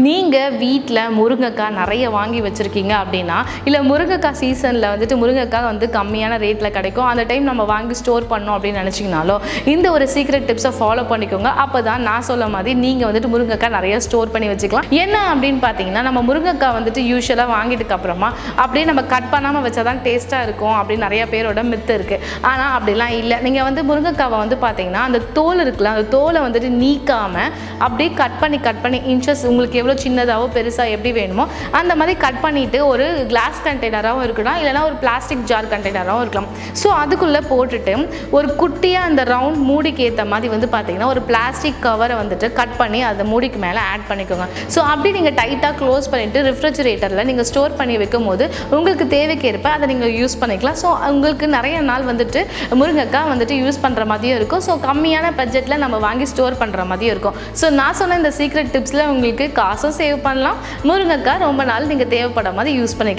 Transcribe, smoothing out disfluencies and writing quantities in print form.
நீங்கள் வீட்டில் முருங்கைக்காய் நிறைய வாங்கி வச்சுருக்கீங்க அப்படின்னா, இல்லை முருங்கைக்காய் சீசனில் வந்துட்டு முருங்கைக்காய் வந்து கம்மியான ரேட்டில் கிடைக்கும், அந்த டைம் நம்ம வாங்கி ஸ்டோர் பண்ணோம் அப்படின்னு நினச்சிங்கனாலோ இந்த ஒரு சீக்ரெட் டிப்ஸை ஃபாலோ பண்ணிக்கோங்க. அப்போ தான் நான் சொல்ல மாதிரி நீங்கள் வந்துட்டு முருங்கைக்காய் நிறைய ஸ்டோர் பண்ணி வச்சுக்கலாம். என்ன அப்படின்னு பார்த்தீங்கன்னா, நம்ம முருங்கைக்காய் வந்துட்டு யூஸ்வலாக வாங்கிட்டுக்கு அப்புறமா அப்படியே நம்ம கட் பண்ணாமல் வச்சா தான் டேஸ்ட்டாக இருக்கும் அப்படின்னு நிறைய பேரோட மித்து இருக்குது. ஆனால் அப்படிலாம் இல்லை. நீங்கள் வந்து முருங்கைக்காவை வந்து பார்த்தீங்கன்னா அந்த தோல் இருக்குல்ல, அந்த தோலை வந்துட்டு நீக்காமல் அப்படியே கட் பண்ணி இன்ச்சஸ் உங்களுக்கு எவ்வளோ சின்னதாகவோ பெருசாக எப்படி வேணுமோ அந்த மாதிரி கட் பண்ணிவிட்டு ஒரு கிளாஸ் கண்டெய்னராகவும் இருக்கலாம், இல்லைனா ஒரு பிளாஸ்டிக் ஜார் கண்டெய்னராகவும் இருக்கலாம். ஸோ அதுக்குள்ளே போட்டுட்டு ஒரு குட்டியாக அந்த ரவுண்ட் மூடிக்கு ஏற்ற மாதிரி வந்து பார்த்தீங்கன்னா ஒரு பிளாஸ்டிக் கவரை வந்துட்டு கட் பண்ணி அந்த மூடிக்கு மேலே ஆட் பண்ணிக்கோங்க. ஸோ அப்படி நீங்கள் டைட்டாக க்ளோஸ் பண்ணிவிட்டு ரெஃப்ரிஜரேட்டரில் நீங்கள் ஸ்டோர் பண்ணி வைக்கும் போது உங்களுக்கு தேவைக்கேற்ப அதை நீங்கள் யூஸ் பண்ணிக்கலாம். ஸோ உங்களுக்கு நிறைய நாள் வந்துட்டு முருங்கைக்காய் வந்துட்டு யூஸ் பண்ணுற மாதிரியும் இருக்கும். ஸோ கம்மியான பட்ஜெட்டில் நம்ம வாங்கி ஸ்டோர் பண்ணுற மாதிரியும் இருக்கும். ஸோ நான் சொன்ன இந்த சீக்ரெட் டிப்ஸில் உங்களுக்கு காசும் சேவ் பண்ணலாம், முருங்கைக்காய் ரொம்ப நாள் நீங்கள் தேவைப்பட மாதிரி யூஸ் பண்ணிக்கலாம்.